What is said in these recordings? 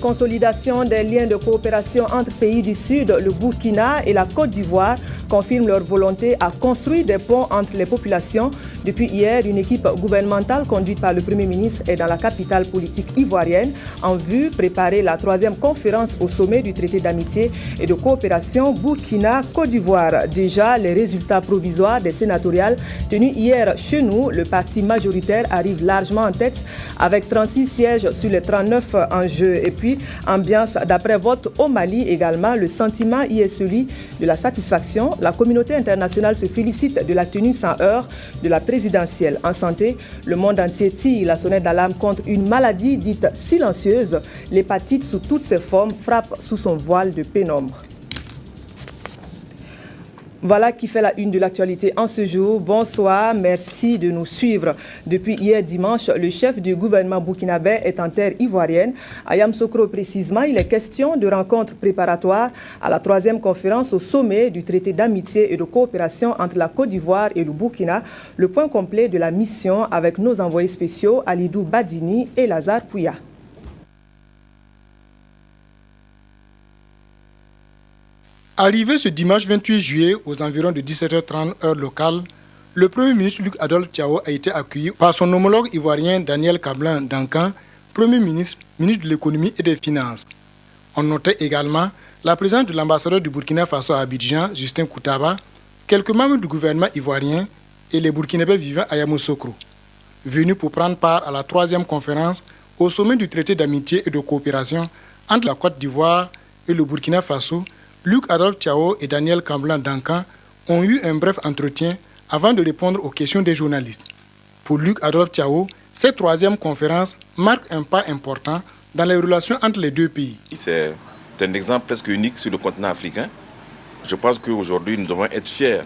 Consolidation des liens de coopération entre pays du Sud, le Burkina et la Côte d'Ivoire confirment leur volonté à construire des ponts entre les populations. Depuis hier, une équipe gouvernementale conduite par le Premier ministre est dans la capitale politique ivoirienne en vue de préparer la 3e conférence au sommet du traité d'amitié et de coopération Burkina-Côte d'Ivoire. Déjà, les résultats provisoires des sénatoriales tenus hier chez nous, le parti majoritaire arrive largement en tête avec 36 sièges sur les 39 en jeu. Et puis, ambiance d'après-vote au Mali également, le sentiment y est celui de la satisfaction. La communauté internationale se félicite de la tenue sans heurts de la présidentielle. En santé, le monde entier tire la sonnette d'alarme contre une maladie dite silencieuse. L'hépatite sous toutes ses formes frappe sous son voile de pénombre. Voilà qui fait la une de l'actualité en ce jour. Bonsoir, merci de nous suivre. Depuis hier dimanche, le chef du gouvernement burkinabé est en terre ivoirienne. À Yamoussoukro précisément, il est question de rencontres préparatoires à la 3e conférence au sommet du traité d'amitié et de coopération entre la Côte d'Ivoire et le Burkina. Le point complet de la mission avec nos envoyés spéciaux Alidou Badini et Lazare Pouya. Arrivé ce dimanche 28 juillet aux environs de 17h30 heure locale, le Premier ministre Luc Adolphe-Thiaw a été accueilli par son homologue ivoirien Daniel Kablan-Dankan, Premier ministre, ministre de l'économie et des finances. On notait également la présence de l'ambassadeur du Burkina Faso à Abidjan, Justin Koutaba, quelques membres du gouvernement ivoirien et les Burkinabés vivant à Yamoussoukro, venus pour prendre part à la 3e conférence au sommet du traité d'amitié et de coopération entre la Côte d'Ivoire et le Burkina Faso. Luc Adolphe-Thiaw et Daniel Kablan-Dankan ont eu un bref entretien avant de répondre aux questions des journalistes. Pour Luc Adolphe-Thiaw, cette 3e conférence marque un pas important dans les relations entre les deux pays. C'est un exemple presque unique sur le continent africain. Je pense qu'aujourd'hui, nous devons être fiers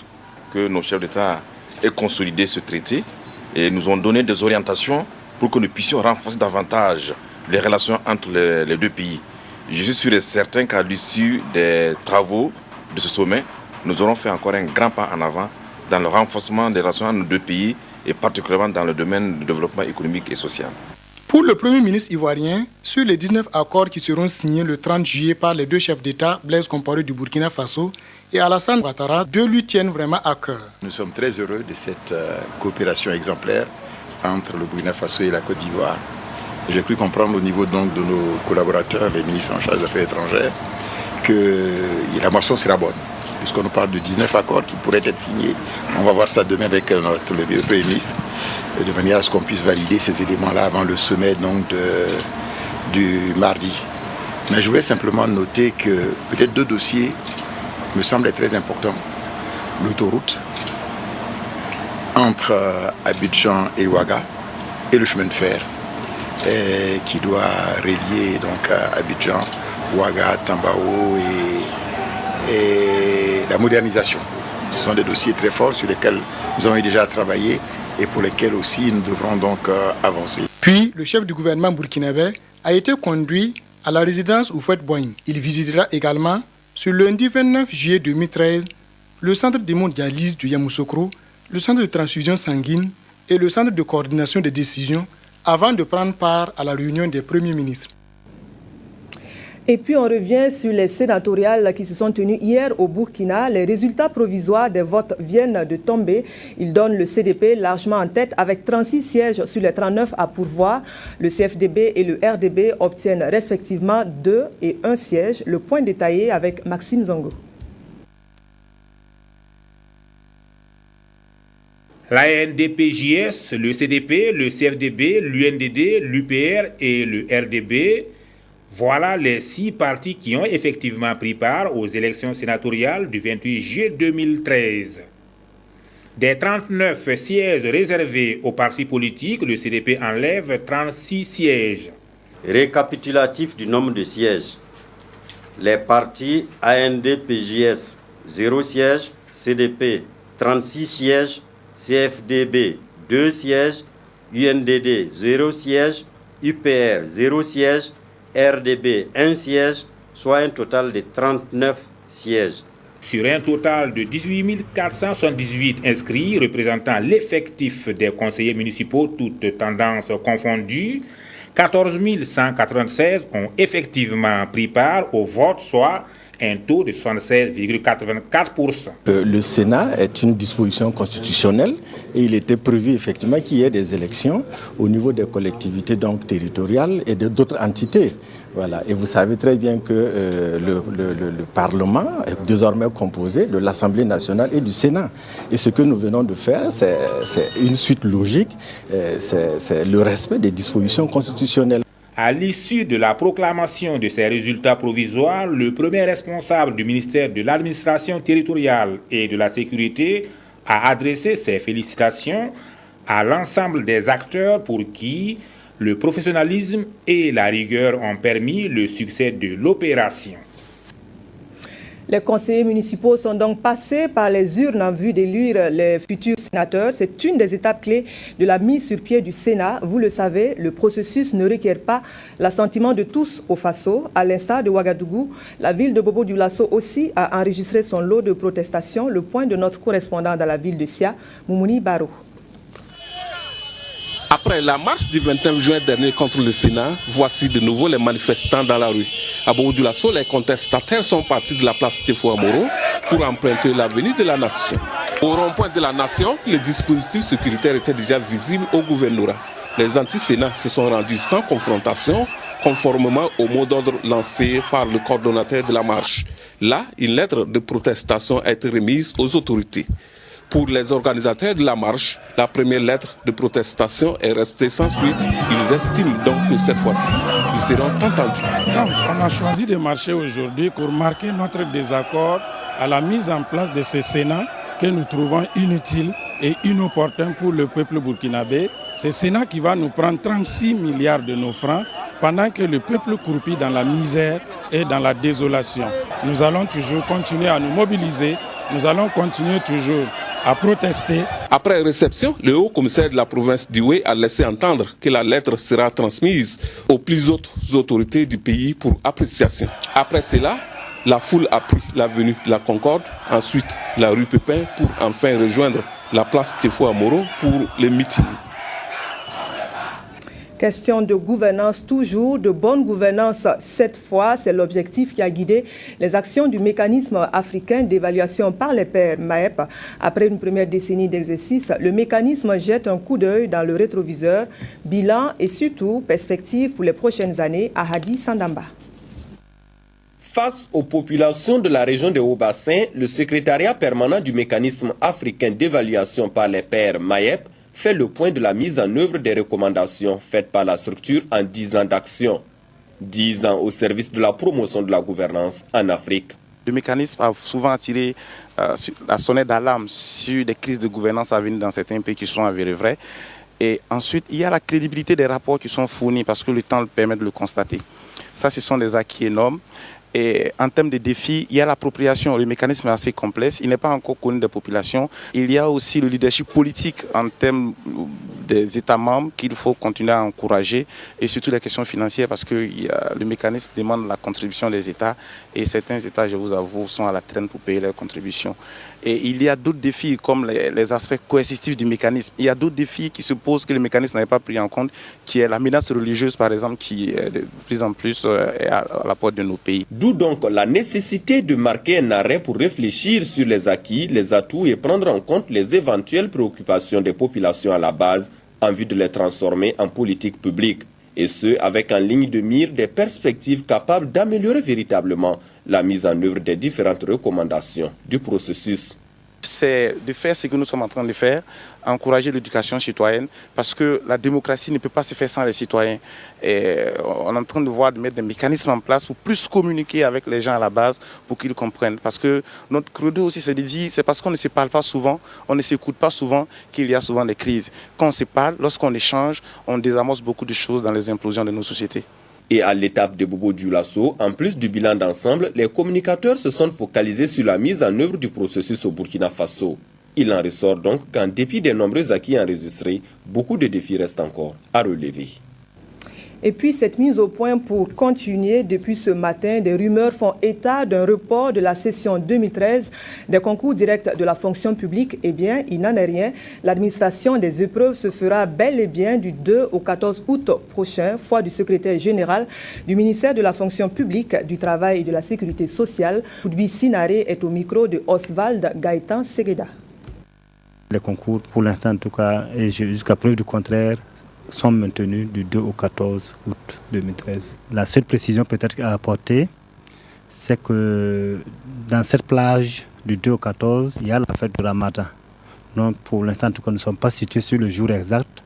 que nos chefs d'État aient consolidé ce traité et nous ont donné des orientations pour que nous puissions renforcer davantage les relations entre les deux pays. Je suis sûr et certain qu'à l'issue des travaux de ce sommet, nous aurons fait encore un grand pas en avant dans le renforcement des relations entre nos deux pays et particulièrement dans le domaine du développement économique et social. Pour le Premier ministre ivoirien, sur les 19 accords qui seront signés le 30 juillet par les deux chefs d'État, Blaise Compaoré du Burkina Faso et Alassane Ouattara, deux lui tiennent vraiment à cœur. Nous sommes très heureux de cette coopération exemplaire entre le Burkina Faso et la Côte d'Ivoire. J'ai cru comprendre au niveau donc de nos collaborateurs, les ministres en charge des affaires étrangères, que la moisson sera bonne. Puisqu'on nous parle de 19 accords qui pourraient être signés, on va voir ça demain avec le Premier ministre, de manière à ce qu'on puisse valider ces éléments-là avant le sommet donc, du mardi. Mais je voulais simplement noter que peut-être 2 dossiers me semblent être très importants. L'autoroute entre Abidjan et Ouaga et le chemin de fer qui doit relier donc Abidjan, Ouaga, Tambao et la modernisation. Ce sont des dossiers très forts sur lesquels nous avons déjà travaillé et pour lesquels aussi nous devrons donc avancer. Puis, le chef du gouvernement burkinabé a été conduit à la résidence Houphouët-Boigny. Il visitera également, ce lundi 29 juillet 2013, le centre d'hémodialyse de Yamoussoukro, le centre de transfusion sanguine et le centre de coordination des décisions avant de prendre part à la réunion des premiers ministres. Et puis on revient sur les sénatoriales qui se sont tenues hier au Burkina. Les résultats provisoires des votes viennent de tomber. Ils donnent le CDP largement en tête avec 36 sièges sur les 39 à pourvoir. Le CFDB et le RDB obtiennent respectivement 2 et 1 siège. Le point détaillé avec Maxime Zongo. La NDP-JS, le CDP, le CFDB, l'UNDD, l'UPR et le RDB, voilà les 6 partis qui ont effectivement pris part aux élections sénatoriales du 28 juillet 2013. Des 39 sièges réservés aux partis politiques, le CDP enlève 36 sièges. Récapitulatif du nombre de sièges. Les partis AND-PJS, 0 sièges, CDP, 36 sièges, CFDB, 2 sièges, UNDD, 0 siège, UPR, 0 siège, RDB, 1 siège, soit un total de 39 sièges. Sur un total de 18 478 inscrits représentant l'effectif des conseillers municipaux, toutes tendances confondues, 14 196 ont effectivement pris part au vote, soit un taux de 76,84%. Le Sénat est une disposition constitutionnelle et il était prévu effectivement qu'il y ait des élections au niveau des collectivités donc territoriales et d'autres entités. Voilà. Et vous savez très bien que le Parlement est désormais composé de l'Assemblée nationale et du Sénat. Et ce que nous venons de faire, c'est une suite logique, c'est le respect des dispositions constitutionnelles. À l'issue de la proclamation de ces résultats provisoires, le premier responsable du ministère de l'Administration territoriale et de la Sécurité a adressé ses félicitations à l'ensemble des acteurs pour qui le professionnalisme et la rigueur ont permis le succès de l'opération. Les conseillers municipaux sont donc passés par les urnes en vue d'élire les futurs sénateurs. C'est une des étapes clés de la mise sur pied du Sénat. Vous le savez, le processus ne requiert pas l'assentiment de tous au Faso. À l'instar de Ouagadougou, la ville de Bobo-Dioulasso aussi a enregistré son lot de protestations. Le point de notre correspondant dans la ville de Sia, Moumouni Barou. Après la marche du 29 juin dernier contre le Sénat, voici de nouveau les manifestants dans la rue. À Bobo-Dioulasso, les contestataires sont partis de la place Tefou Amoro pour emprunter l'avenue de la Nation. Au rond-point de la Nation, le dispositif sécuritaire était déjà visible au gouvernorat. Les anti-Sénats se sont rendus sans confrontation, conformément au mot d'ordre lancé par le coordonnateur de la marche. Là, une lettre de protestation a été remise aux autorités. Pour les organisateurs de la marche, la première lettre de protestation est restée sans suite. Ils estiment donc que cette fois-ci, ils seront entendus. Donc, on a choisi de marcher aujourd'hui pour marquer notre désaccord à la mise en place de ce Sénat que nous trouvons inutile et inopportun pour le peuple burkinabé. Ce Sénat qui va nous prendre 36 milliards de nos francs pendant que le peuple croupit dans la misère et dans la désolation. Nous allons toujours continuer à nous mobiliser, nous allons continuer toujours à protester. Après réception, le haut commissaire de la province d'Iwé a laissé entendre que la lettre sera transmise aux plus hautes autorités du pays pour appréciation. Après cela, la foule a pris l'avenue de la Concorde, ensuite la rue Pépin pour enfin rejoindre la place Tefou Amoro pour les meetings. Question de gouvernance toujours, de bonne gouvernance cette fois, c'est l'objectif qui a guidé les actions du mécanisme africain d'évaluation par les pairs MAEP. Après une première décennie d'exercice, le mécanisme jette un coup d'œil dans le rétroviseur, bilan et surtout perspectives pour les prochaines années à Hadi Sandamba. Face aux populations de la région de Haut-Bassin, le secrétariat permanent du mécanisme africain d'évaluation par les pairs MAEP fait le point de la mise en œuvre des recommandations faites par la structure en 10 ans d'action. 10 ans au service de la promotion de la gouvernance en Afrique. Le mécanisme a souvent tiré la sonnette d'alarme sur des crises de gouvernance à venir dans certains pays qui sont avérées vraies. Et ensuite, il y a la crédibilité des rapports qui sont fournis parce que le temps le permet de le constater. Ça, ce sont des acquis énormes. Et en termes de défis, il y a l'appropriation. Le mécanisme est assez complexe. Il n'est pas encore connu des populations. Il y a aussi le leadership politique en termes des États membres qu'il faut continuer à encourager. Et surtout les questions financières parce que le mécanisme demande la contribution des États. Et certains États, je vous avoue, sont à la traîne pour payer leurs contributions. Et il y a d'autres défis comme les aspects coercitifs du mécanisme. Il y a d'autres défis qui se posent que le mécanisme n'avait pas pris en compte, qui est la menace religieuse, par exemple, qui est de plus en plus à la porte de nos pays. D'où donc la nécessité de marquer un arrêt pour réfléchir sur les acquis, les atouts et prendre en compte les éventuelles préoccupations des populations à la base en vue de les transformer en politique publique. Et ce, avec en ligne de mire des perspectives capables d'améliorer véritablement la mise en œuvre des différentes recommandations du processus. C'est de faire ce que nous sommes en train de faire, encourager l'éducation citoyenne, parce que la démocratie ne peut pas se faire sans les citoyens. Et on est en train de voir, de mettre des mécanismes en place pour plus communiquer avec les gens à la base, pour qu'ils comprennent. Parce que notre credo aussi, c'est de dire, c'est parce qu'on ne se parle pas souvent, on ne s'écoute pas souvent, qu'il y a souvent des crises. Quand on se parle, lorsqu'on échange, on désamorce beaucoup de choses dans les implosions de nos sociétés. Et à l'étape de Bobo-Dioulasso, en plus du bilan d'ensemble, les communicateurs se sont focalisés sur la mise en œuvre du processus au Burkina Faso. Il en ressort donc qu'en dépit des nombreux acquis enregistrés, beaucoup de défis restent encore à relever. Et puis cette mise au point pour continuer depuis ce matin, des rumeurs font état d'un report de la session 2013 des concours directs de la fonction publique. Eh bien, il n'en est rien. L'administration des épreuves se fera bel et bien du 2 au 14 août prochain, foi du secrétaire général du ministère de la fonction publique, du travail et de la sécurité sociale. Koudbi Sinaré est au micro de Oswald Gaëtan Segueda. Les concours, pour l'instant en tout cas, et jusqu'à preuve du contraire, sont maintenus du 2 au 14 août 2013. La seule précision peut-être à apporter, c'est que dans cette plage du 2 au 14, il y a la fête du Ramadan. Donc pour l'instant en tout cas, nous ne sommes pas situés sur le jour exact.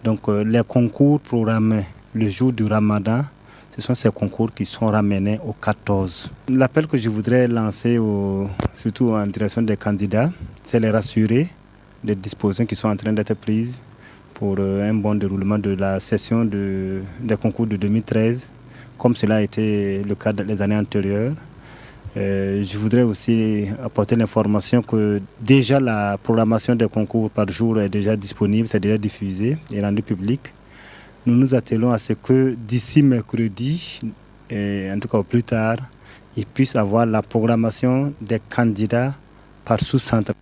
Donc les concours programmés le jour du Ramadan, ce sont ces concours qui sont ramenés au 14. L'appel que je voudrais lancer, surtout en direction des candidats, c'est les rassurer des dispositions qui sont en train d'être prises pour un bon déroulement de la session des concours de 2013, comme cela a été le cas dans les années antérieures. Je voudrais aussi apporter l'information que déjà la programmation des concours par jour est déjà disponible, c'est déjà diffusé et rendu public. Nous nous attelons à ce que d'ici mercredi, et en tout cas au plus tard, ils puissent avoir la programmation des candidats par sous-centre.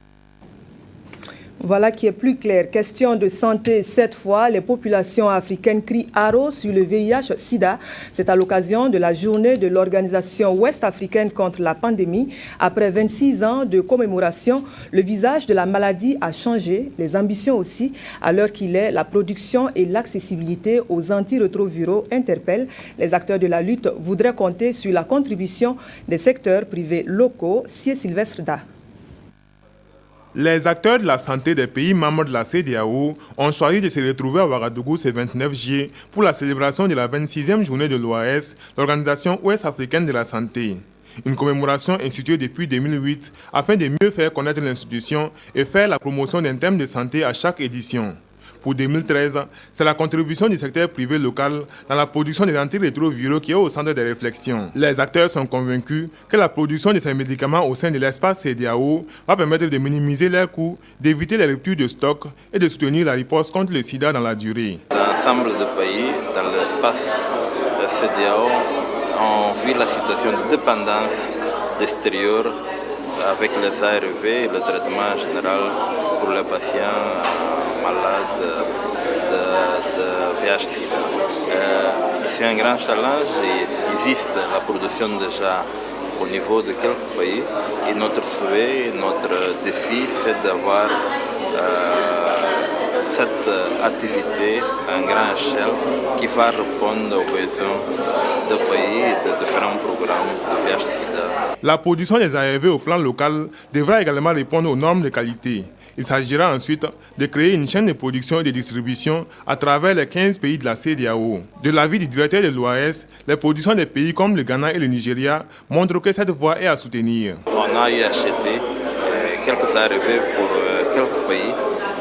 Voilà qui est plus clair. Question de santé cette fois. Les populations africaines crient haro sur le VIH-Sida. C'est à l'occasion de la journée de l'Organisation ouest-africaine contre la pandémie. Après 26 ans de commémoration, le visage de la maladie a changé, les ambitions aussi. À l'heure qu'il est, la production et l'accessibilité aux antirétroviraux interpellent. Les acteurs de la lutte voudraient compter sur la contribution des secteurs privés locaux. Sie Sylvestre Da. Les acteurs de la santé des pays membres de la CEDEAO ont choisi de se retrouver à Ouagadougou ce 29 juillet pour la célébration de la 26e journée de l'OAS, l'Organisation ouest-africaine de la santé. Une commémoration instituée depuis 2008 afin de mieux faire connaître l'institution et faire la promotion d'un thème de santé à chaque édition. Pour 2013, c'est la contribution du secteur privé local dans la production des antirétroviraux qui est au centre des réflexions. Les acteurs sont convaincus que la production de ces médicaments au sein de l'espace CEDEAO va permettre de minimiser leurs coûts, d'éviter les ruptures de stock et de soutenir la riposte contre le sida dans la durée. Dans l'ensemble des pays, dans l'espace CEDEAO, on vit la situation de dépendance extérieure avec les ARV et le traitement général pour les patients malades de VIH-Sida. C'est un grand challenge et il existe la production déjà au niveau de quelques pays et notre souhait, notre défi, c'est d'avoir cette activité à grande échelle qui va répondre aux besoins de pays et de différents programmes de VIH-Sida. La production des ARV au plan local devra également répondre aux normes de qualité. Il s'agira ensuite de créer une chaîne de production et de distribution à travers les 15 pays de la CEDEAO. De l'avis du directeur de l'OAS, les productions des pays comme le Ghana et le Nigeria montrent que cette voie est à soutenir. On a eu acheté quelques ARV pour quelques pays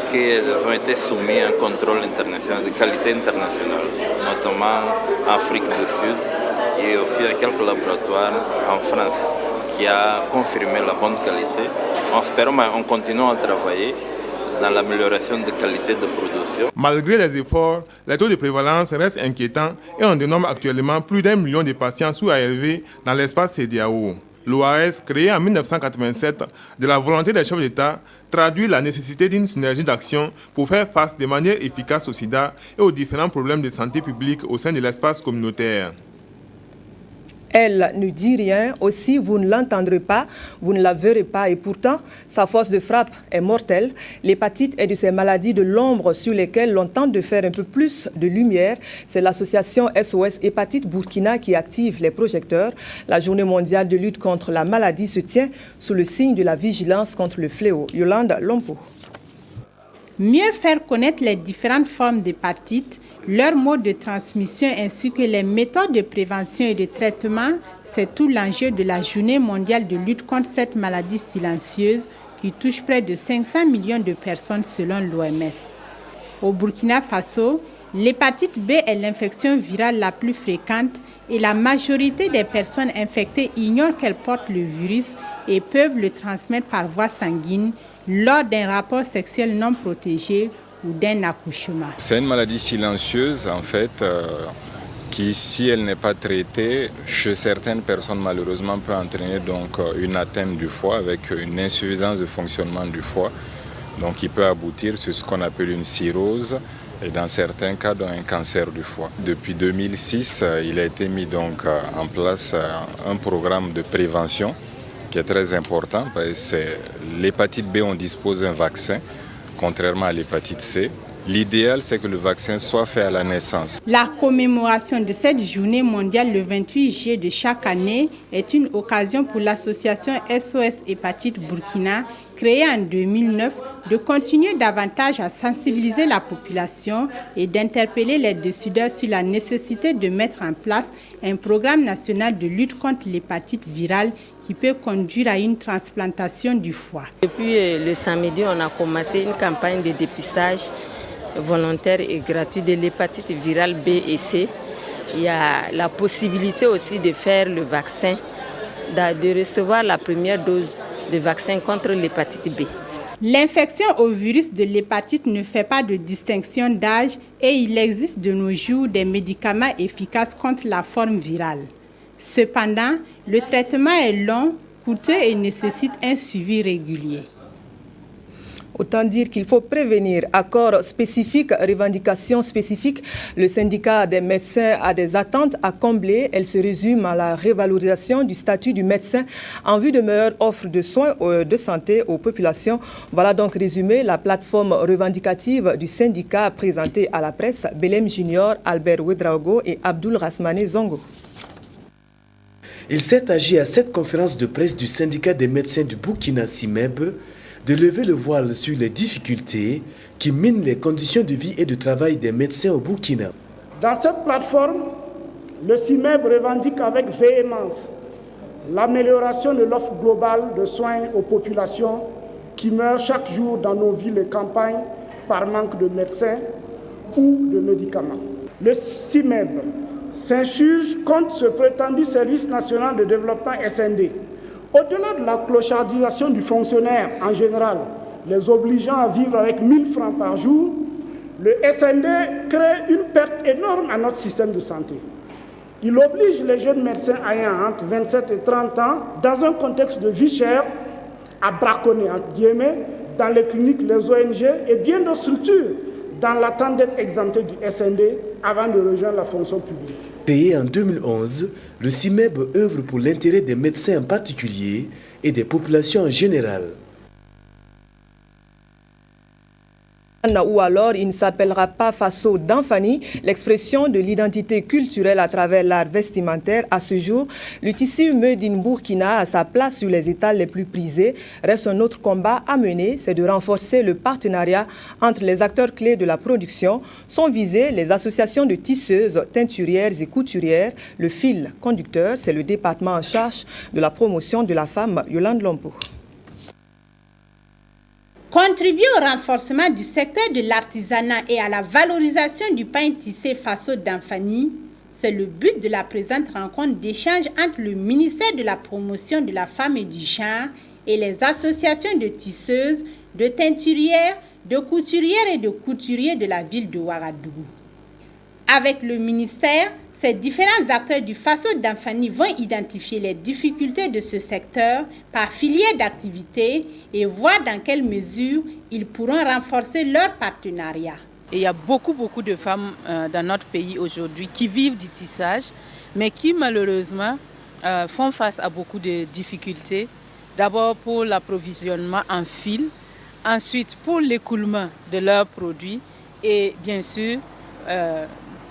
qui ont été soumis à un contrôle international, de qualité internationale, notamment en Afrique du Sud et aussi à quelques laboratoires en France qui a confirmé la bonne qualité. On continue à travailler dans l'amélioration de qualité de production. Malgré les efforts, les taux de prévalence restent inquiétants et on dénombre actuellement plus d'1 million de patients sous ARV dans l'espace CEDEAO. L'OAS, créée en 1987, de la volonté des chefs d'État, traduit la nécessité d'une synergie d'action pour faire face de manière efficace au sida et aux différents problèmes de santé publique au sein de l'espace communautaire. Elle ne dit rien, aussi vous ne l'entendrez pas, vous ne la verrez pas et pourtant sa force de frappe est mortelle. L'hépatite est de ces maladies de l'ombre sur lesquelles l'on tente de faire un peu plus de lumière. C'est l'association SOS Hépatite Burkina qui active les projecteurs. La journée mondiale de lutte contre la maladie se tient sous le signe de la vigilance contre le fléau. Yolande Lompo. Mieux faire connaître les différentes formes d'hépatite, leur mode de transmission ainsi que les méthodes de prévention et de traitement, c'est tout l'enjeu de la journée mondiale de lutte contre cette maladie silencieuse qui touche près de 500 millions de personnes selon l'OMS. Au Burkina Faso, l'hépatite B est l'infection virale la plus fréquente et la majorité des personnes infectées ignorent qu'elles portent le virus et peuvent le transmettre par voie sanguine lors d'un rapport sexuel non protégé ou d'un accouchement. C'est une maladie silencieuse en fait qui, si elle n'est pas traitée, chez certaines personnes malheureusement peut entraîner donc une atteinte du foie avec une insuffisance de fonctionnement du foie. Donc il peut aboutir sur ce qu'on appelle une cirrhose et dans certains cas dans un cancer du foie. Depuis 2006, il a été mis donc en place un programme de prévention qui est très important parce que c'est l'hépatite B, on dispose d'un vaccin, contrairement à l'hépatite C. L'idéal, c'est que le vaccin soit fait à la naissance. La commémoration de cette journée mondiale le 28 juillet de chaque année est une occasion pour l'association SOS Hépatite Burkina, créée en 2009, de continuer davantage à sensibiliser la population et d'interpeller les décideurs sur la nécessité de mettre en place un programme national de lutte contre l'hépatite virale qui peut conduire à une transplantation du foie. Depuis le samedi, on a commencé une campagne de dépistage volontaire et gratuit de l'hépatite virale B et C. Il y a la possibilité aussi de faire le vaccin, de recevoir la première dose de vaccin contre l'hépatite B. L'infection au virus de l'hépatite ne fait pas de distinction d'âge et il existe de nos jours des médicaments efficaces contre la forme virale. Cependant, le traitement est long, coûteux et nécessite un suivi régulier. Autant dire qu'il faut prévenir. Accords spécifiques, revendications spécifiques. Le syndicat des médecins a des attentes à combler. Elles se résument à la révalorisation du statut du médecin en vue de meilleures offres de soins de santé aux populations. Voilà donc résumé la plateforme revendicative du syndicat présentée à la presse. Belém Junior, Albert Ouedraogo et Abdoul Rasmane Zongo. Il s'est agi à cette conférence de presse du syndicat des médecins du Burkina CIMEB de lever le voile sur les difficultés qui minent les conditions de vie et de travail des médecins au Burkina. Dans cette plateforme, le CIMEB revendique avec véhémence l'amélioration de l'offre globale de soins aux populations qui meurent chaque jour dans nos villes et campagnes par manque de médecins ou de médicaments. Le CIMEB s'insurge contre ce prétendu service national de développement SND. Au-delà de la clochardisation du fonctionnaire en général, les obligeant à vivre avec 1000 francs par jour, le SND crée une perte énorme à notre système de santé. Il oblige les jeunes médecins ayant entre 27 et 30 ans, dans un contexte de vie chère, à braconner, entre guillemets, dans les cliniques, les ONG et bien d'autres structures, dans l'attente d'être exemptés du SND avant de rejoindre la fonction publique. Créé en 2011, le CIMEB œuvre pour l'intérêt des médecins en particulier et des populations en général. Ou alors il ne s'appellera pas Faso d'Anfani, l'expression de l'identité culturelle à travers l'art vestimentaire. À ce jour, le tissu Made in Burkina a sa place sur les étals les plus prisés. Reste un autre combat à mener, c'est de renforcer le partenariat entre les acteurs clés de la production. Sont visées les associations de tisseuses, teinturières et couturières. Le fil conducteur, c'est le département en charge de la promotion de la femme, Yolande Lompo. Contribuer au renforcement du secteur de l'artisanat et à la valorisation du pain tissé Faso d'Anfani, c'est le but de la présente rencontre d'échange entre le ministère de la Promotion de la Femme et du Genre et les associations de tisseuses, de teinturières, de couturières et de couturiers de la ville de Ouagadougou. Avec le ministère, ces différents acteurs du Faso d'Anfani vont identifier les difficultés de ce secteur par filière d'activité et voir dans quelle mesure ils pourront renforcer leur partenariat. Et il y a beaucoup de femmes dans notre pays aujourd'hui qui vivent du tissage, mais qui malheureusement font face à beaucoup de difficultés. D'abord pour l'approvisionnement en fil, ensuite pour l'écoulement de leurs produits et bien sûr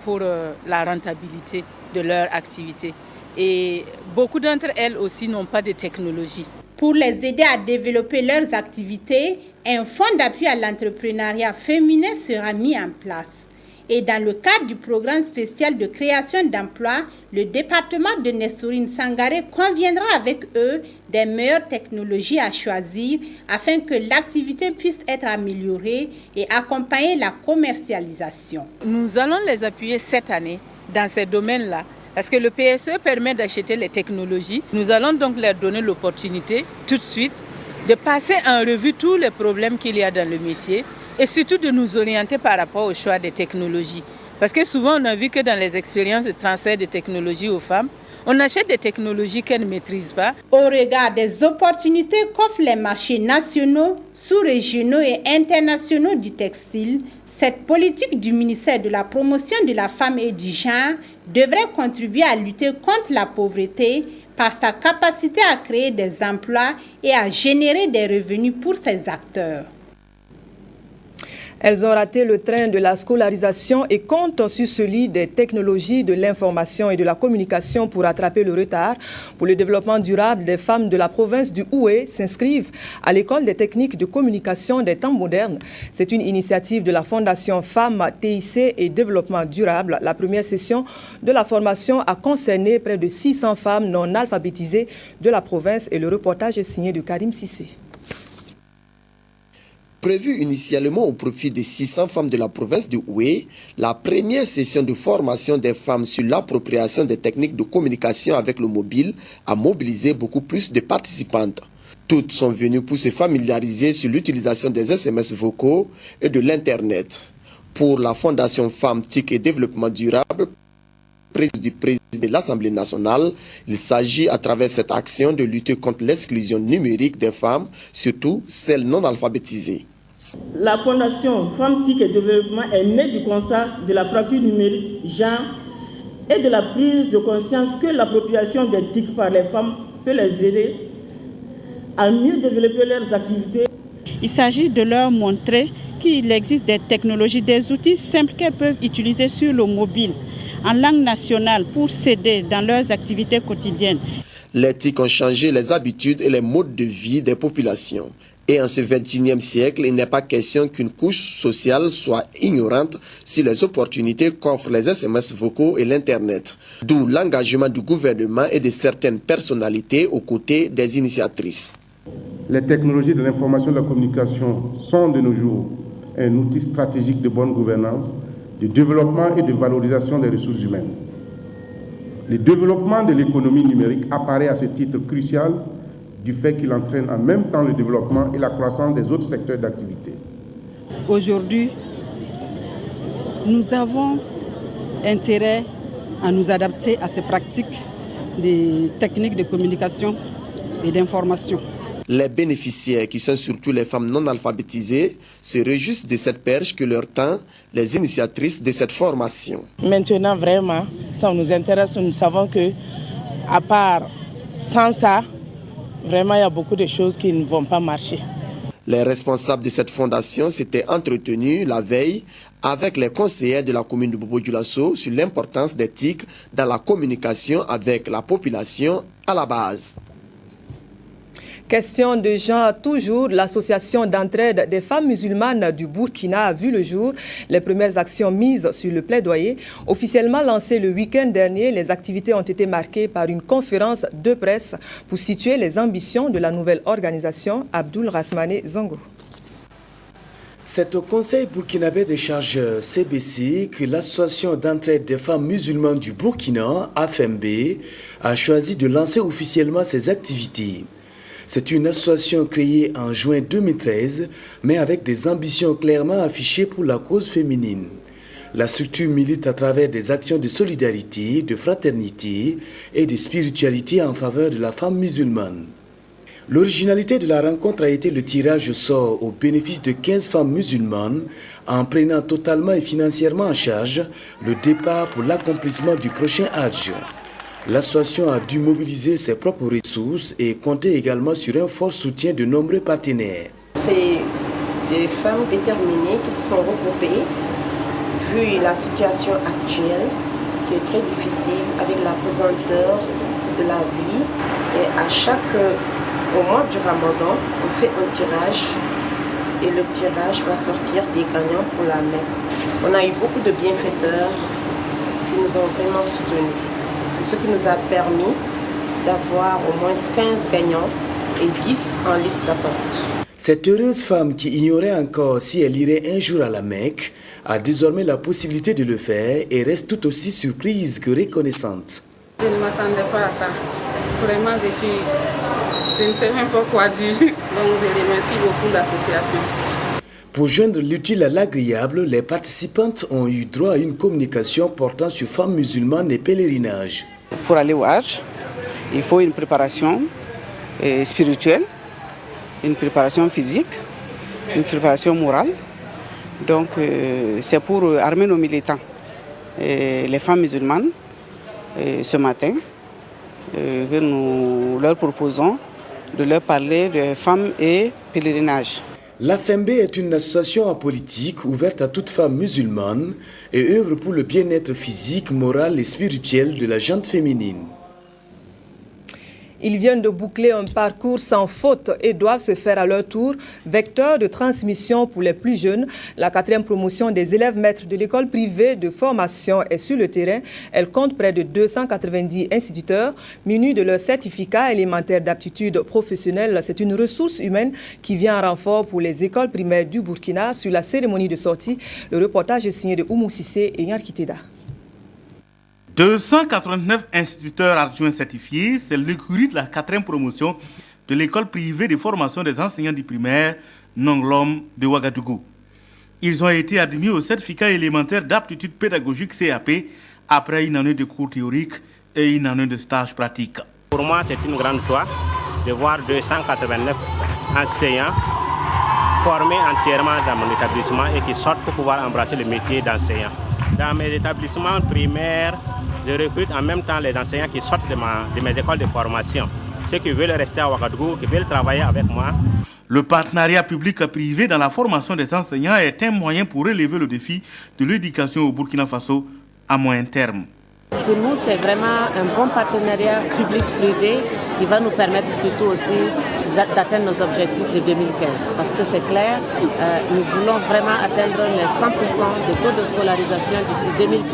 pour la rentabilité de leur activité. Et beaucoup d'entre elles aussi n'ont pas de technologie. Pour les aider à développer leurs activités, un fonds d'appui à l'entrepreneuriat féminin sera mis en place. Et dans le cadre du programme spécial de création d'emplois, le département de Nestorine Sangaré conviendra avec eux des meilleures technologies à choisir afin que l'activité puisse être améliorée et accompagner la commercialisation. Nous allons les appuyer cette année dans ces domaines-là parce que le PSE permet d'acheter les technologies. Nous allons donc leur donner l'opportunité tout de suite de passer en revue tous les problèmes qu'il y a dans le métier et surtout de nous orienter par rapport au choix des technologies. Parce que souvent, on a vu que dans les expériences de transfert de technologies aux femmes, on achète des technologies qu'elles ne maîtrisent pas. Au regard des opportunités qu'offrent les marchés nationaux, sous-régionaux et internationaux du textile, cette politique du ministère de la Promotion de la Femme et du Genre devrait contribuer à lutter contre la pauvreté par sa capacité à créer des emplois et à générer des revenus pour ses acteurs. Elles ont raté le train de la scolarisation et comptent sur celui des technologies de l'information et de la communication pour rattraper le retard. Pour le développement durable des femmes de la province du Houé s'inscrivent à l'école des techniques de communication des temps modernes. C'est une initiative de la Fondation Femmes, TIC et Développement durable. La première session de la formation a concerné près de 600 femmes non alphabétisées de la province et le reportage est signé de Karim Sissé. Prévue initialement au profit de 600 femmes de la province du Houé, la première session de formation des femmes sur l'appropriation des techniques de communication avec le mobile a mobilisé beaucoup plus de participantes. Toutes sont venues pour se familiariser sur l'utilisation des SMS vocaux et de l'Internet. Pour la Fondation Femmes, TIC et Développement durable, du président de l'Assemblée nationale, il s'agit à travers cette action de lutter contre l'exclusion numérique des femmes, surtout celles non alphabétisées. La Fondation Femmes, TIC et Développement est née du constat de la fracture numérique genre et de la prise de conscience que l'appropriation des TIC par les femmes peut les aider à mieux développer leurs activités. Il s'agit de leur montrer qu'il existe des technologies, des outils simples qu'elles peuvent utiliser sur le mobile en langue nationale pour s'aider dans leurs activités quotidiennes. Les TIC ont changé les habitudes et les modes de vie des populations. Et en ce 21e siècle, il n'est pas question qu'une couche sociale soit ignorante sur les opportunités qu'offrent les SMS vocaux et l'Internet. D'où l'engagement du gouvernement et de certaines personnalités aux côtés des initiatrices. Les technologies de l'information et de la communication sont de nos jours un outil stratégique de bonne gouvernance, de développement et de valorisation des ressources humaines. Le développement de l'économie numérique apparaît à ce titre crucial du fait qu'il entraîne en même temps le développement et la croissance des autres secteurs d'activité. Aujourd'hui, nous avons intérêt à nous adapter à ces pratiques des techniques de communication et d'information. Les bénéficiaires, qui sont surtout les femmes non alphabétisées, se réjouissent de cette perche que leur tend les initiatrices de cette formation. Maintenant, vraiment, ça nous intéresse. Nous savons que, à part sans ça, vraiment, il y a beaucoup de choses qui ne vont pas marcher. Les responsables de cette fondation s'étaient entretenus la veille avec les conseillers de la commune de Bobo-Dioulasso sur l'importance des TIC dans la communication avec la population à la base. Question de genre toujours, l'association d'entraide des femmes musulmanes du Burkina a vu le jour. Les premières actions mises sur le plaidoyer. Officiellement lancées le week-end dernier, les activités ont été marquées par une conférence de presse pour situer les ambitions de la nouvelle organisation. Abdoul Rasmane Zongo. C'est au Conseil burkinabé des chargeurs CBC que l'association d'entraide des femmes musulmanes du Burkina, AFMB, a choisi de lancer officiellement ses activités. C'est une association créée en juin 2013, mais avec des ambitions clairement affichées pour la cause féminine. La structure milite à travers des actions de solidarité, de fraternité et de spiritualité en faveur de la femme musulmane. L'originalité de la rencontre a été le tirage au sort au bénéfice de 15 femmes musulmanes en prenant totalement et financièrement en charge le départ pour l'accomplissement du prochain Hajj. L'association a dû mobiliser ses propres ressources et compter également sur un fort soutien de nombreux partenaires. C'est des femmes déterminées qui se sont regroupées, vu la situation actuelle qui est très difficile avec la pesanteur de la vie. Et au mois du Ramadan, on fait un tirage et le tirage va sortir des gagnants pour la Mecque. On a eu beaucoup de bienfaiteurs qui nous ont vraiment soutenus. Ce qui nous a permis d'avoir au moins 15 gagnants et 10 en liste d'attente. Cette heureuse femme qui ignorait encore si elle irait un jour à la Mecque a désormais la possibilité de le faire et reste tout aussi surprise que reconnaissante. Je ne m'attendais pas à ça. Vraiment, je ne sais même pas quoi dire. Donc je remercie beaucoup l'association. Pour joindre l'utile à l'agréable, les participantes ont eu droit à une communication portant sur femmes musulmanes et pèlerinage. Pour aller au Hajj, il faut une préparation spirituelle, une préparation physique, une préparation morale. Donc c'est pour armer nos militants. Et les femmes musulmanes, ce matin, que nous leur proposons de leur parler de femmes et pèlerinage. La FEMBE est une association apolitique ouverte à toute femme musulmane et œuvre pour le bien-être physique, moral et spirituel de la gente féminine. Ils viennent de boucler un parcours sans faute et doivent se faire à leur tour vecteur de transmission pour les plus jeunes. La 4e promotion des élèves maîtres de l'école privée de formation est sur le terrain. Elle compte près de 290 instituteurs munis de leur certificat élémentaire d'aptitude professionnelle. C'est une ressource humaine qui vient en renfort pour les écoles primaires du Burkina. Sur la cérémonie de sortie, le reportage est signé de Oumou Sissé et Yann Kiteda. 289 instituteurs adjoints certifiés, c'est l'écurie de la 4e promotion de l'école privée de formation des enseignants du primaire Nonglom de Ouagadougou. Ils ont été admis au certificat élémentaire d'aptitude pédagogique CAP après une année de cours théoriques et une année de stage pratique. Pour moi, c'est une grande joie de voir 289 enseignants formés entièrement dans mon établissement et qui sortent pour pouvoir embrasser le métier d'enseignant. Dans mes établissements primaires, je recrute en même temps les enseignants qui sortent de mes écoles de formation. Ceux qui veulent rester à Ouagadougou, qui veulent travailler avec moi. Le partenariat public-privé dans la formation des enseignants est un moyen pour relever le défi de l'éducation au Burkina Faso à moyen terme. Pour nous, c'est vraiment un bon partenariat public-privé qui va nous permettre surtout aussi d'atteindre nos objectifs de 2015. Parce que c'est clair, nous voulons vraiment atteindre les 100% de taux de scolarisation d'ici 2015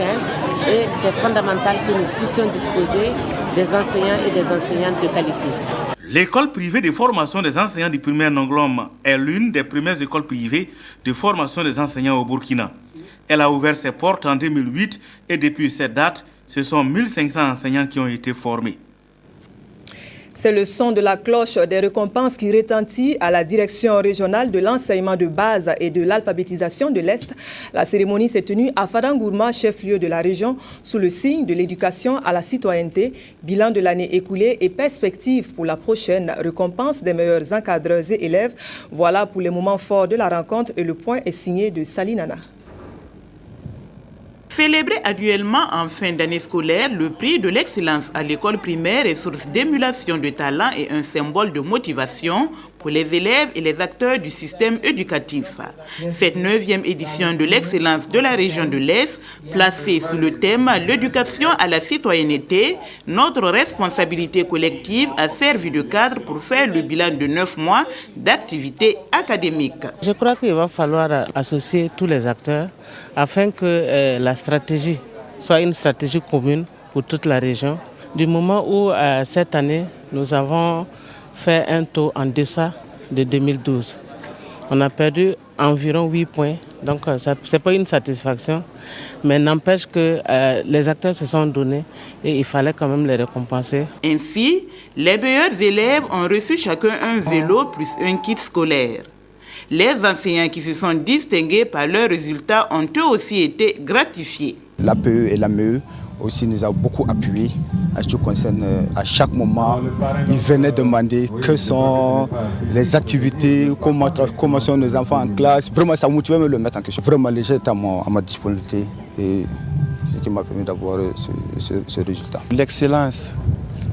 et c'est fondamental que nous puissions disposer des enseignants et des enseignantes de qualité. L'école privée de formation des enseignants du primaire Nonglom est l'une des premières écoles privées de formation des enseignants au Burkina. Elle a ouvert ses portes en 2008 et depuis cette date, ce sont 1500 enseignants qui ont été formés. C'est le son de la cloche des récompenses qui retentit à la direction régionale de l'enseignement de base et de l'alphabétisation de l'Est. La cérémonie s'est tenue à Fadangourma, chef-lieu de la région, sous le signe de l'éducation à la citoyenneté, bilan de l'année écoulée et perspective pour la prochaine récompense des meilleurs encadreurs et élèves. Voilà pour les moments forts de la rencontre et le point est signé de Salinana. Célébré annuellement en fin d'année scolaire, le prix de l'excellence à l'école primaire est source d'émulation de talent et un symbole de motivation pour les élèves et les acteurs du système éducatif. Cette 9e édition de l'excellence de la région de l'Est, placée sous le thème « L'éducation à la citoyenneté », notre responsabilité collective a servi de cadre pour faire le bilan de 9 mois d'activité académique. Je crois qu'il va falloir associer tous les acteurs afin que la stratégie soit une stratégie commune pour toute la région. Du moment où cette année, nous avons fait un taux en deçà de 2012. On a perdu environ 8 points, donc ce n'est pas une satisfaction, mais n'empêche que les acteurs se sont donnés et il fallait quand même les récompenser. Ainsi, les meilleurs élèves ont reçu chacun un vélo plus un kit scolaire. Les enseignants qui se sont distingués par leurs résultats ont eux aussi été gratifiés. L'APE et l'AME aussi nous ont beaucoup appuyé à ce qui concerne à chaque moment. Ils venaient demander quelles sont les activités, comment sont nos enfants en classe. Vraiment, ça motivait de le mettre en question. Vraiment, les gens étaient à ma disponibilité et c'est ce qui m'a permis d'avoir ce résultat. L'excellence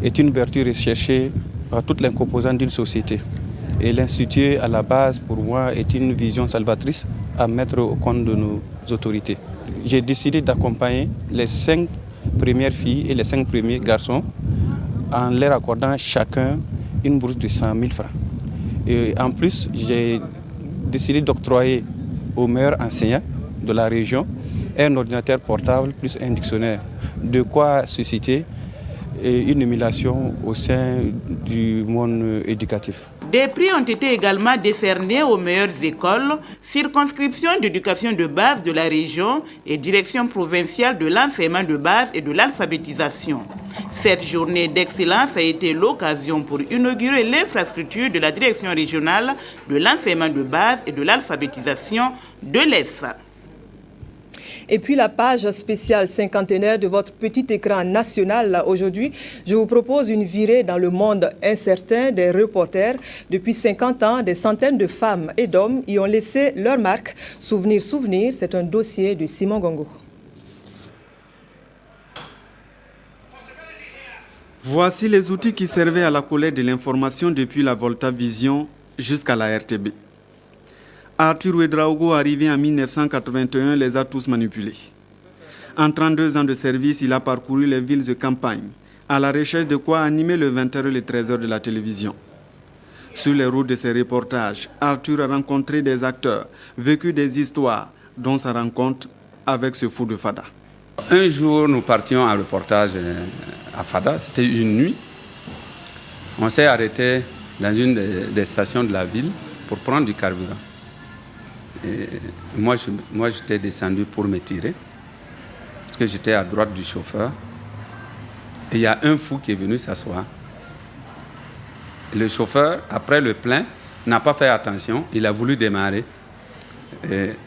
est une vertu recherchée par toutes les composantes d'une société. Et l'Institut, à la base, pour moi, est une vision salvatrice à mettre au compte de nos autorités. J'ai décidé d'accompagner les 5 premières filles et les 5 premiers garçons en leur accordant chacun une bourse de 100 000 francs. Et en plus, j'ai décidé d'octroyer aux meilleurs enseignants de la région un ordinateur portable plus un dictionnaire. De quoi susciter une émulation au sein du monde éducatif. Des prix ont été également décernés aux meilleures écoles, circonscription d'éducation de base de la région et direction provinciale de l'enseignement de base et de l'alphabétisation. Cette journée d'excellence a été l'occasion pour inaugurer l'infrastructure de la direction régionale de l'enseignement de base et de l'alphabétisation de l'ESSA. Et puis la page spéciale cinquantenaire de votre petit écran national. Aujourd'hui, je vous propose une virée dans le monde incertain des reporters. Depuis 50 ans, des centaines de femmes et d'hommes y ont laissé leur marque. Souvenir, c'est un dossier de Simon Gongo. Voici les outils qui servaient à la collecte de l'information depuis la Volta Vision jusqu'à la RTB. Arthur Ouedraogo, arrivé en 1981, les a tous manipulés. En 32 ans de service, il a parcouru les villes de campagne, à la recherche de quoi animer le 20h et le 13h de la télévision. Sur les routes de ses reportages, Arthur a rencontré des acteurs, vécu des histoires, dont sa rencontre avec ce fou de Fada. Un jour, nous partions en reportage à Fada, c'était une nuit. On s'est arrêté dans une des stations de la ville pour prendre du carburant. Et moi, j'étais descendu pour me tirer, parce que j'étais à droite du chauffeur. Et il y a un fou qui est venu s'asseoir. Le chauffeur, après le plein, n'a pas fait attention, il a voulu démarrer.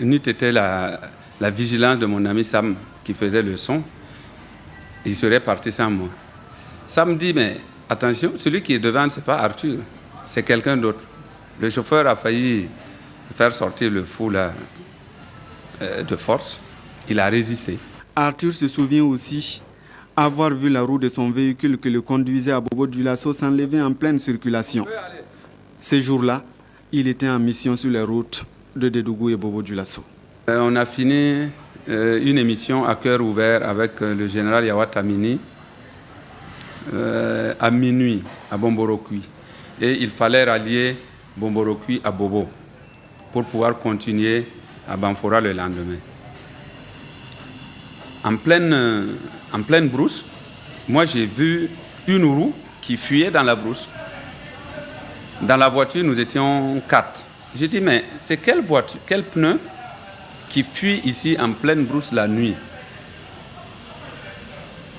N'eût été la vigilance de mon ami Sam qui faisait le son, il serait parti sans moi. Sam dit, mais attention, celui qui est devant, ce n'est pas Arthur, c'est quelqu'un d'autre. Le chauffeur a failli faire sortir le fou là, de force. Il a résisté. Arthur se souvient aussi avoir vu la roue de son véhicule qui le conduisait à Bobo-Dioulasso s'enlever en pleine circulation. Ce jour-là, il était en mission sur les routes de Dédougou et Bobo-Dioulasso. On a fini une émission à cœur ouvert avec le général Yawatamini à minuit à Bomborokui. Et il fallait rallier Bomborokui à Bobo pour pouvoir continuer à Banfora le lendemain. En pleine brousse, moi j'ai vu une roue qui fuyait dans la brousse. Dans la voiture, nous étions 4. J'ai dit, mais c'est quelle voiture, quel pneu qui fuit ici en pleine brousse la nuit?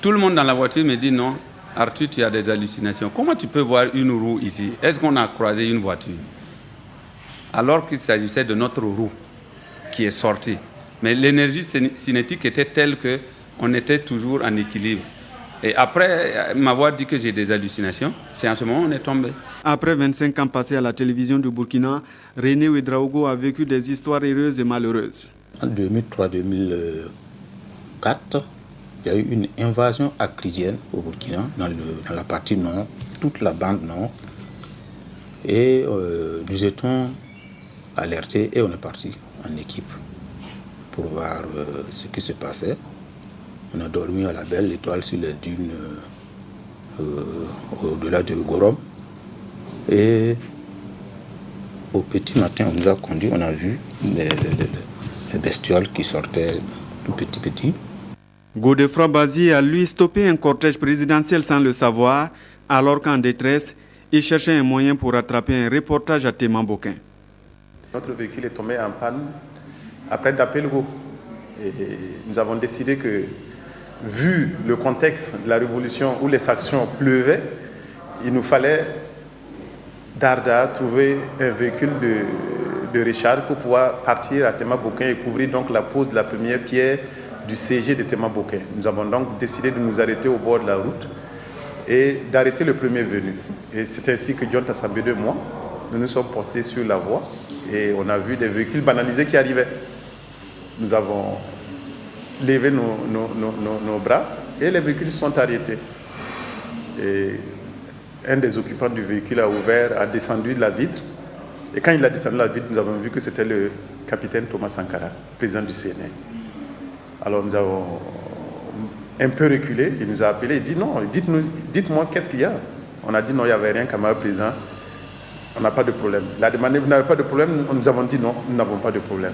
Tout le monde dans la voiture me dit, non, Arthur, tu as des hallucinations. Comment tu peux voir une roue ici? Est-ce qu'on a croisé une voiture? Alors qu'il s'agissait de notre roue qui est sortie. Mais l'énergie cinétique était telle qu'on était toujours en équilibre. Et après m'avoir dit que j'ai des hallucinations, c'est en ce moment qu'on est tombé. Après 25 ans passés à la télévision du Burkina, René Ouedraogo a vécu des histoires heureuses et malheureuses. En 2003-2004, il y a eu une invasion acridienne au Burkina, dans la partie nord, toute la bande nord. Et nous étions alertés et on est parti en équipe pour voir ce qui se passait. On a dormi à la belle étoile sur les dunes au-delà de Gorom. Et au petit matin, on nous a conduits, on a vu les bestioles qui sortaient tout petit. Godefroid Bazier a lui stoppé un cortège présidentiel sans le savoir, alors qu'en détresse, il cherchait un moyen pour rattraper un reportage à Témamboquin. Notre véhicule est tombé en panne après d'Apelgo. Et nous avons décidé que, vu le contexte de la révolution où les sanctions pleuvaient, il nous fallait d'Arda trouver un véhicule de recharge pour pouvoir partir à Témamboquin et couvrir donc la pose de la première pierre du CG de Témamboquin. Nous avons donc décidé de nous arrêter au bord de la route et d'arrêter le premier venu. Et c'est ainsi que John Tassambé et moi, nous nous sommes postés sur la voie et on a vu des véhicules banalisés qui arrivaient. Nous avons levé nos bras et les véhicules sont arrêtés. Et un des occupants du véhicule a descendu la vitre. Et quand il a descendu la vitre, nous avons vu que c'était le capitaine Thomas Sankara, président du CNR. Alors nous avons un peu reculé, il nous a appelé, il dit non, dites-moi qu'est-ce qu'il y a. On a dit non, il n'y avait rien, camarade président, on n'a pas de problème. Il a demandé, vous n'avez pas de problème? Nous avons dit non, nous n'avons pas de problème.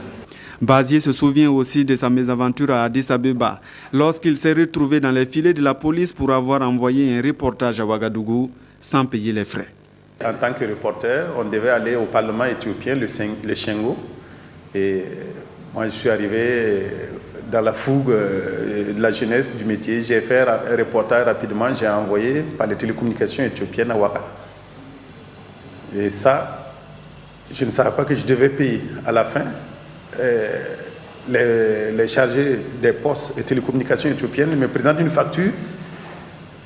Bazier se souvient aussi de sa mésaventure à Addis Abeba, lorsqu'il s'est retrouvé dans les filets de la police pour avoir envoyé un reportage à Ouagadougou sans payer les frais. En tant que reporter, on devait aller au Parlement éthiopien, le Shengo. Et moi, je suis arrivé dans la fougue de la jeunesse du métier. J'ai fait un reportage rapidement, j'ai envoyé par les télécommunications éthiopiennes à Ouaga. Et ça, je ne savais pas que je devais payer. À la fin, les chargés des postes et télécommunications éthiopiennes me présentent une facture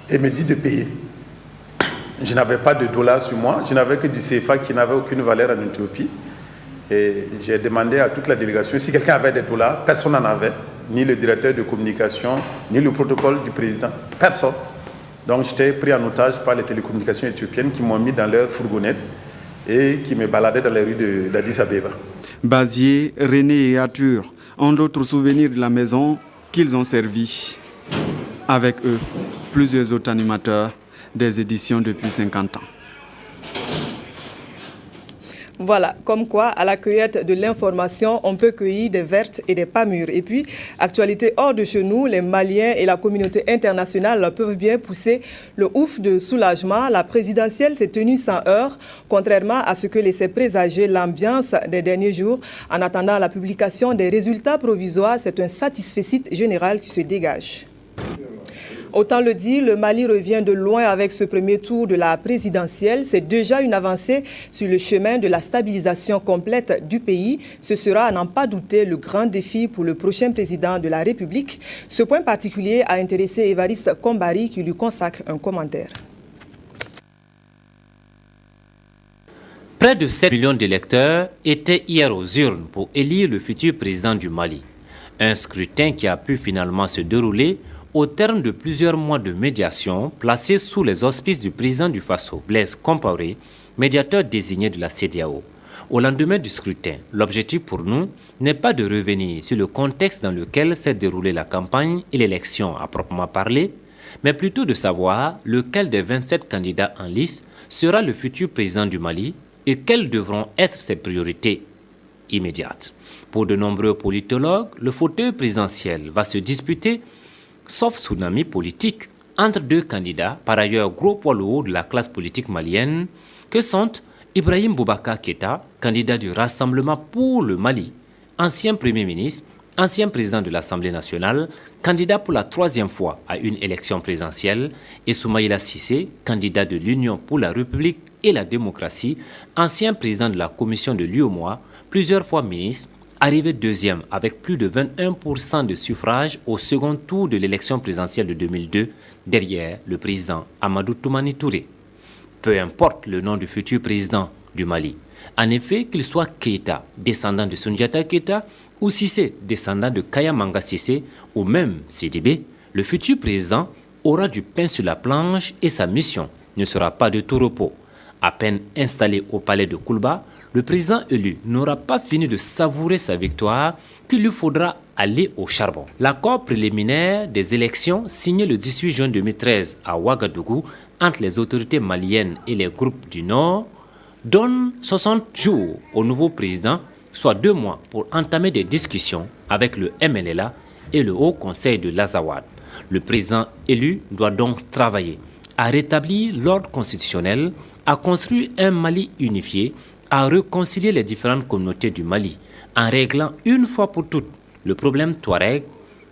et me disent de payer. Je n'avais pas de dollars sur moi, je n'avais que du CFA qui n'avait aucune valeur en Éthiopie. Et j'ai demandé à toute la délégation si quelqu'un avait des dollars. Personne n'en avait, ni le directeur de communication, ni le protocole du président. Personne. Donc j'étais pris en otage par les télécommunications éthiopiennes qui m'ont mis dans leur fourgonnette et qui me baladaient dans les rues d'Addis Abeba. Bazier, René et Arthur ont d'autres souvenirs de la maison qu'ils ont servi. Avec eux, plusieurs autres animateurs des éditions depuis 50 ans. Voilà, comme quoi, à la cueillette de l'information, on peut cueillir des vertes et des pas mûres. Et puis, actualité hors de chez nous, les Maliens et la communauté internationale peuvent bien pousser le ouf de soulagement. La présidentielle s'est tenue sans heurts, contrairement à ce que laissait présager l'ambiance des derniers jours. En attendant la publication des résultats provisoires, c'est un satisfecit général qui se dégage. Autant le dire, le Mali revient de loin avec ce premier tour de la présidentielle. C'est déjà une avancée sur le chemin de la stabilisation complète du pays. Ce sera, à n'en pas douter, le grand défi pour le prochain président de la République. Ce point particulier a intéressé Évariste Kombari qui lui consacre un commentaire. Près de 7 millions d'électeurs étaient hier aux urnes pour élire le futur président du Mali. Un scrutin qui a pu finalement se dérouler au terme de plusieurs mois de médiation placés sous les auspices du président du Faso, Blaise Compaoré, médiateur désigné de la CEDEAO. Au lendemain du scrutin, l'objectif pour nous n'est pas de revenir sur le contexte dans lequel s'est déroulée la campagne et l'élection à proprement parler, mais plutôt de savoir lequel des 27 candidats en lice sera le futur président du Mali et quelles devront être ses priorités immédiates. Pour de nombreux politologues, le fauteuil présidentiel va se disputer, sauf tsunami politique, entre deux candidats, par ailleurs gros poids lourds de la classe politique malienne, que sont Ibrahim Boubacar Keïta, candidat du Rassemblement pour le Mali, ancien Premier ministre, ancien président de l'Assemblée nationale, candidat pour la 3e fois à une élection présidentielle, et Soumaïla Cissé, candidat de l'Union pour la République et la démocratie, ancien président de la commission de l'UEMOA, plusieurs fois ministre, arrivé 2e avec plus de 21% de suffrages au second tour de l'élection présidentielle de 2002, derrière le président Amadou Toumani Touré. Peu importe le nom du futur président du Mali. En effet, qu'il soit Keïta, descendant de Soundiata Keïta, ou Cissé, descendant de Kaya Manga Cissé, ou même Sidibé, le futur président aura du pain sur la planche et sa mission ne sera pas de tout repos. À peine installé au palais de Koulba, le président élu n'aura pas fini de savourer sa victoire qu'il lui faudra aller au charbon. L'accord préliminaire des élections signé le 18 juin 2013 à Ouagadougou entre les autorités maliennes et les groupes du Nord donne 60 jours au nouveau président, soit 2 mois pour entamer des discussions avec le MNLA et le Haut Conseil de l'Azawad. Le président élu doit donc travailler à rétablir l'ordre constitutionnel, à construire un Mali unifié, à réconcilier les différentes communautés du Mali, en réglant une fois pour toutes le problème Touareg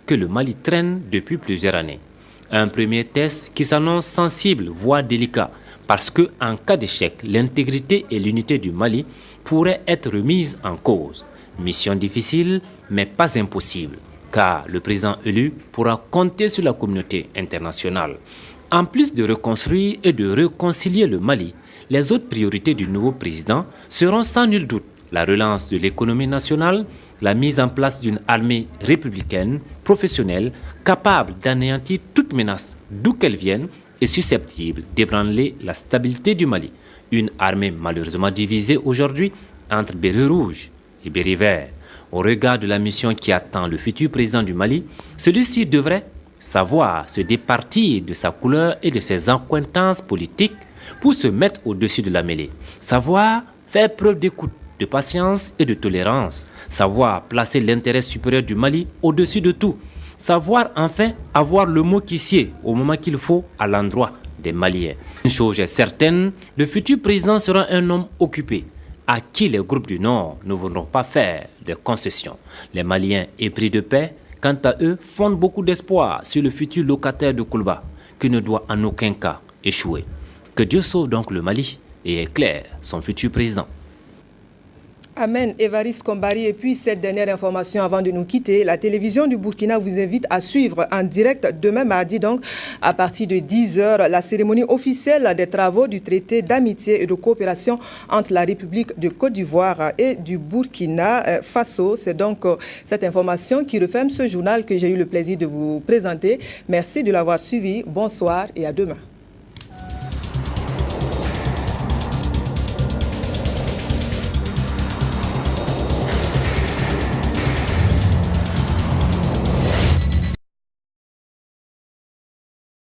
que le Mali traîne depuis plusieurs années. Un premier test qui s'annonce sensible, voire délicat, parce que en cas d'échec, l'intégrité et l'unité du Mali pourraient être remises en cause. Mission difficile, mais pas impossible, car le président élu pourra compter sur la communauté internationale. En plus de reconstruire et de réconcilier le Mali, les autres priorités du nouveau président seront sans nul doute la relance de l'économie nationale, la mise en place d'une armée républicaine, professionnelle, capable d'anéantir toute menace d'où qu'elle vienne et susceptible d'ébranler la stabilité du Mali. Une armée malheureusement divisée aujourd'hui entre Béret Rouge et Béret Vert. Au regard de la mission qui attend le futur président du Mali, celui-ci devrait savoir se départir de sa couleur et de ses accointances politiques pour se mettre au-dessus de la mêlée. Savoir faire preuve d'écoute, de patience et de tolérance. Savoir placer l'intérêt supérieur du Mali au-dessus de tout. Savoir enfin avoir le mot qui sied au moment qu'il faut à l'endroit des Maliens. Une chose est certaine, le futur président sera un homme occupé, à qui les groupes du Nord ne voudront pas faire de concessions. Les Maliens épris de paix, quant à eux, fondent beaucoup d'espoir sur le futur locataire de Koulba, qui ne doit en aucun cas échouer. Que Dieu sauve donc le Mali et éclaire son futur président. Amen, Évariste Kombari. Et puis cette dernière information avant de nous quitter, la télévision du Burkina vous invite à suivre en direct demain mardi, donc à partir de 10h, la cérémonie officielle des travaux du traité d'amitié et de coopération entre la République de Côte d'Ivoire et du Burkina Faso. C'est donc cette information qui referme ce journal que j'ai eu le plaisir de vous présenter. Merci de l'avoir suivi. Bonsoir et à demain.